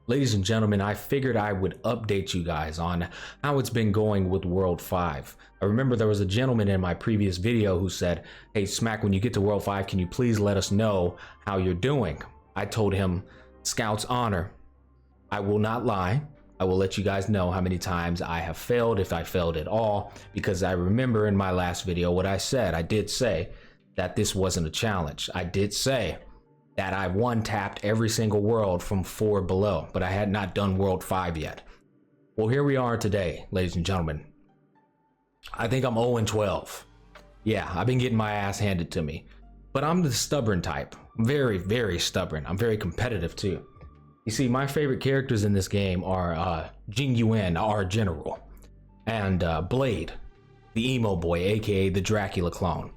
Ladies and gentlemen, I figured I would update you guys on how it's been going with World 5. I remember there was a gentleman in my previous video who said, hey Smack, when you get to World 5, can you please let us know how you're doing? I told him, Scout's honor, I will not lie. I will let you guys know how many times I have failed, if I failed at all, because I remember in my last video what I said. I did say that this wasn't a challenge. I did say that I one-tapped every single world from 4 below, but I had not done World 5 yet. Well, here we are today, ladies and gentlemen. I think I'm 0-12. Yeah, I've been getting my ass handed to me, but I'm the stubborn type. I'm very, very stubborn. I'm very competitive too. You see, my favorite characters in this game are Jing Yuan, our general, and Blade, the emo boy, aka the Dracula clone.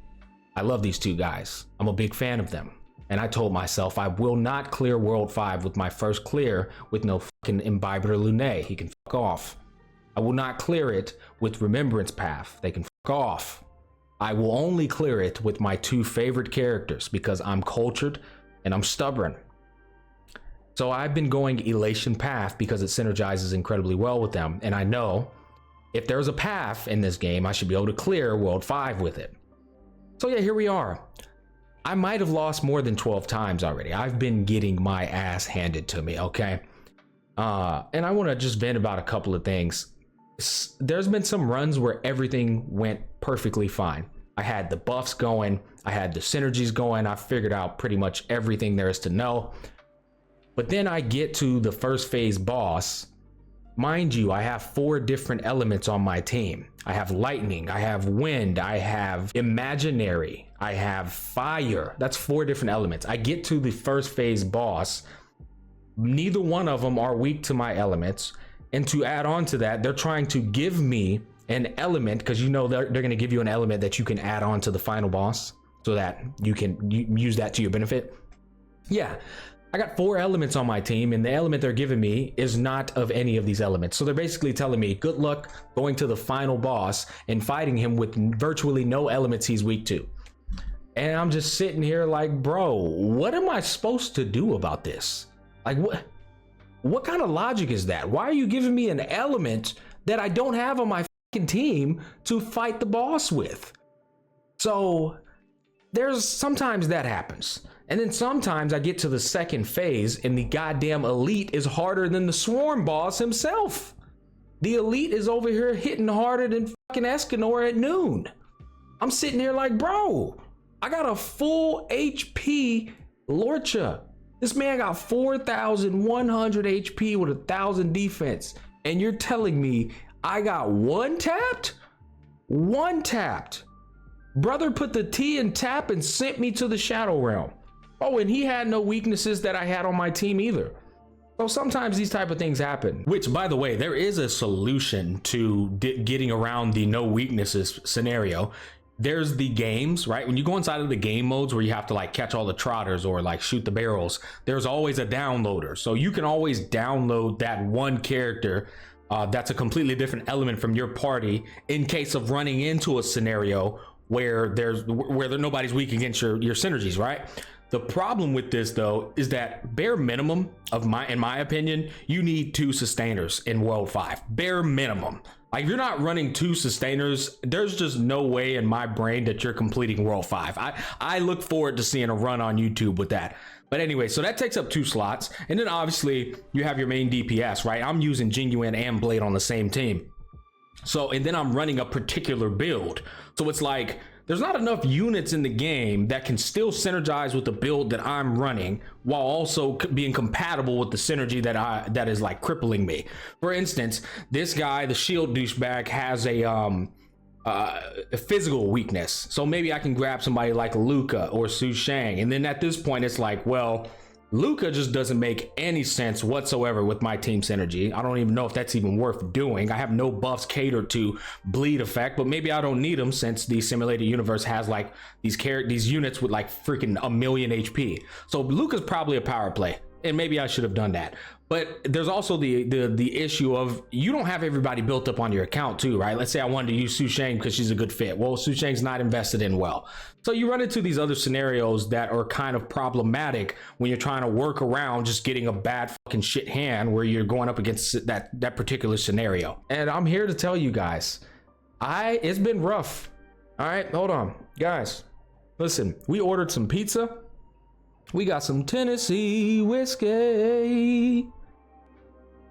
I love these two guys. I'm a big fan of them. And I told myself I will not clear World 5 with my first clear with no fucking Imbiber Lunae. He can fuck off. I will not clear it with Remembrance Path. They can fuck off. I will only clear it with my 2 favorite characters because I'm cultured and I'm stubborn. So I've been going Elation Path because it synergizes incredibly well with them. And I know if there's a path in this game, I should be able to clear World 5 with it. So yeah, here we are. I might have lost more than 12 times already. I've been getting my ass handed to me, okay? And I want to just vent about a couple of things. There's been some runs where everything went perfectly fine. I had the buffs going, I had the synergies going, I figured out pretty much everything there is to know. But then I get to the first phase boss. Mind you, I have 4 different elements on my team. I have lightning, I have wind, I have imaginary, I have fire. That's 4 different elements. I get to the first phase boss. Neither one of them are weak to my elements. And to add on to that, they're trying to give me an element, because you know they're going to give you an element that you can add on to the final boss so that you can use that to your benefit. Yeah. I got 4 elements on my team, and the element they're giving me is not of any of these elements. So they're basically telling me, good luck going to the final boss and fighting him with virtually no elements he's weak to. And I'm just sitting here like, bro, what am I supposed to do about this? Like, what kind of logic is that? Why are you giving me an element that I don't have on my fucking team to fight the boss with? So sometimes that happens. And then sometimes I get to the second phase and the goddamn elite is harder than the swarm boss himself. The elite is over here hitting harder than fucking Escanor at noon. I'm sitting here like, bro, I got a full HP Lorcha. This man got 4,100 HP with 1,000 defense. And you're telling me I got one tapped? One tapped. Brother put the T in tap and sent me to the Shadow Realm. Oh, and he had no weaknesses that I had on my team either. So sometimes these type of things happen. Which, by the way, there is a solution to getting around the no weaknesses scenario. There's the games, right? When you go inside of the game modes where you have to like catch all the trotters or like shoot the barrels, there's always a downloader. So you can always download that one character that's a completely different element from your party in case of running into a scenario where nobody's weak against your synergies, right? The problem with this though is that bare minimum in my opinion, you need 2 sustainers in World 5. Bare minimum. Like if you're not running 2 sustainers, there's just no way in my brain that you're completing World 5. I look forward to seeing a run on YouTube with that. But anyway, so that takes up 2 slots. And then obviously you have your main DPS, right? I'm using Jing Yuan and Blade on the same team. So, and then I'm running a particular build. So it's like, there's not enough units in the game that can still synergize with the build that I'm running while also being compatible with the synergy that is like crippling me. For instance, this guy, the shield douchebag, has a physical weakness. So maybe I can grab somebody like Luca or Su Shang. And then at this point, it's like, well, Luca just doesn't make any sense whatsoever with my team synergy. I don't even know if that's even worth doing. I have no buffs catered to bleed effect, but maybe I don't need them since the simulated universe has like these units with like freaking 1,000,000 HP. So Luca's probably a power play. And maybe I should have done that. But there's also the issue of you don't have everybody built up on your account too, right? Let's say I wanted to use Su Sheng because she's a good fit. Well, Su Sheng's not invested in well. So you run into these other scenarios that are kind of problematic when you're trying to work around just getting a bad fucking shit hand where you're going up against that particular scenario. And I'm here to tell you guys, it's been rough. All right, hold on. Guys, listen, we ordered some pizza. We got some Tennessee whiskey.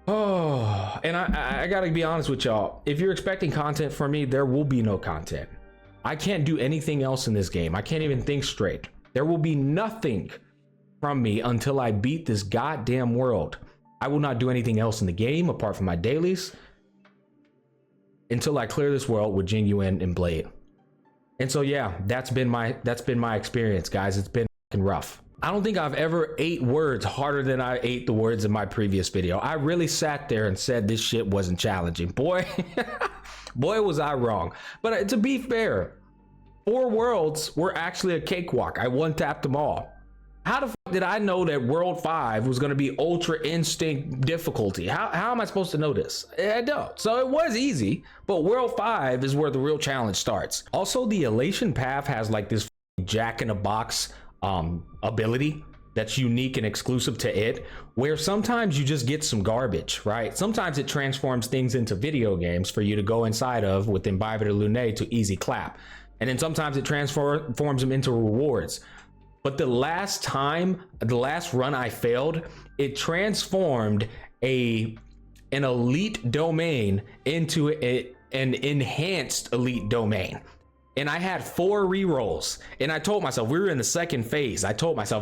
Oh, and I gotta be honest with y'all. If you're expecting content from me, there will be no content. I can't do anything else in this game. I can't even think straight. There will be nothing from me until I beat this goddamn world. I will not do anything else in the game apart from my dailies until I clear this world with Jingyuan and Blade. And so yeah, that's been my experience, guys. It's been fucking rough. I don't think I've ever ate words harder than I ate the words in my previous video. I really sat there and said this shit wasn't challenging. Boy, boy was I wrong. But to be fair, 4 worlds were actually a cakewalk. I one-tapped them all. How the fuck did I know that World 5 was going to be Ultra Instinct difficulty? How am I supposed to know this? I don't. So it was easy, but World 5 is where the real challenge starts. Also, the Elation Path has like this jack-in-a-box ability that's unique and exclusive to it, where sometimes you just get some garbage, right? Sometimes it transforms things into video games for you to go inside of with Imbibe or Lune to easy clap. And then sometimes it transforms them into rewards. But the last run I failed, it transformed an elite domain into an enhanced elite domain. And I had 4 rerolls, and I told myself, we were in the second phase. I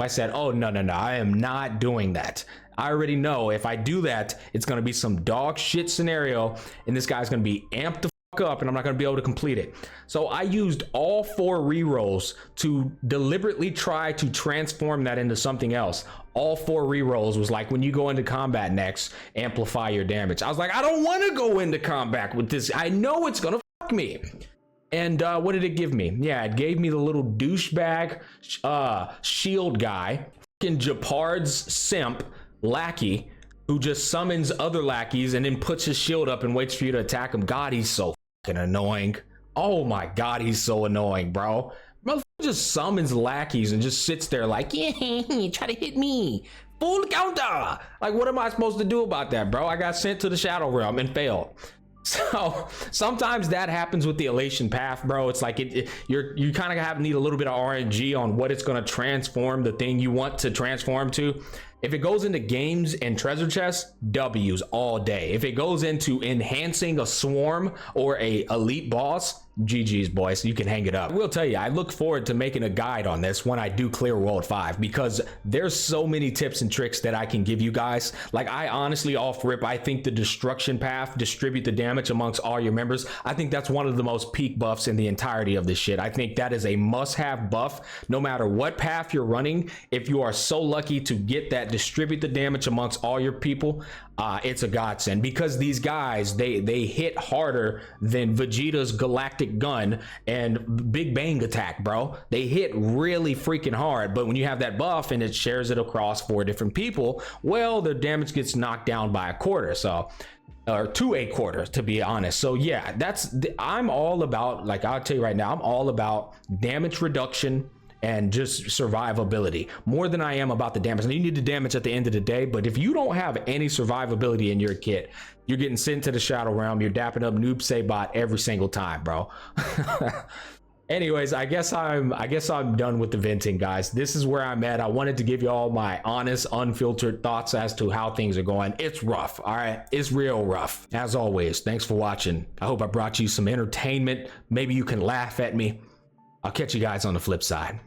said, oh, no, I am not doing that. I already know if I do that, it's going to be some dog shit scenario, and this guy's going to be amped the fuck up, and I'm not going to be able to complete it. So I used all 4 rerolls to deliberately try to transform that into something else. All 4 rerolls was like, when you go into combat next, amplify your damage. I was like, I don't want to go into combat with this. I know it's going to fuck me. And what did it give me? Yeah, it gave me the little douchebag shield guy, fucking Japard's simp lackey, who just summons other lackeys and then puts his shield up and waits for you to attack him. God, he's so fucking annoying. Oh my God, he's so annoying, bro. Motherfucker just summons lackeys and just sits there like, yeah, try to hit me. Full counter. Like, what am I supposed to do about that, bro? I got sent to the Shadow Realm and failed. So sometimes that happens with the Elation Path, bro. It's like you kind of need a little bit of RNG on what it's going to transform the thing you want to transform to. If it goes into games and treasure chests, W's all day. If it goes into enhancing a swarm or a elite boss, GG's, boys. You can hang it up. I will tell you, I look forward to making a guide on this when I do clear World 5, because there's so many tips and tricks that I can give you guys. Like, I honestly, off rip, I think the destruction path, distribute the damage amongst all your members, I think that's one of the most peak buffs in the entirety of this shit. I think that is a must-have buff no matter what path you're running. If you are so lucky to get that distribute the damage amongst all your people, it's a godsend, because these guys, they hit harder than Vegeta's galactic gun and Big Bang attack, bro. They hit really freaking hard, but when you have that buff and it shares it across 4 different people, well, their damage gets knocked down by 1/4, so, or to 1/4, to be honest. So yeah, I'm all about, like, I'll tell you right now, I'm all about damage reduction and just survivability more than I am about the damage. And you need the damage at the end of the day, but if you don't have any survivability in your kit, you're getting sent to the Shadow Realm. You're dapping up Noob Saybot every single time, bro. Anyways, I guess I'm done with the venting, guys. This is where I'm at. I wanted to give you all my honest, unfiltered thoughts as to how things are going. It's rough, all right? It's real rough. As always, thanks for watching. I hope I brought you some entertainment. Maybe you can laugh at me. I'll catch you guys on the flip side.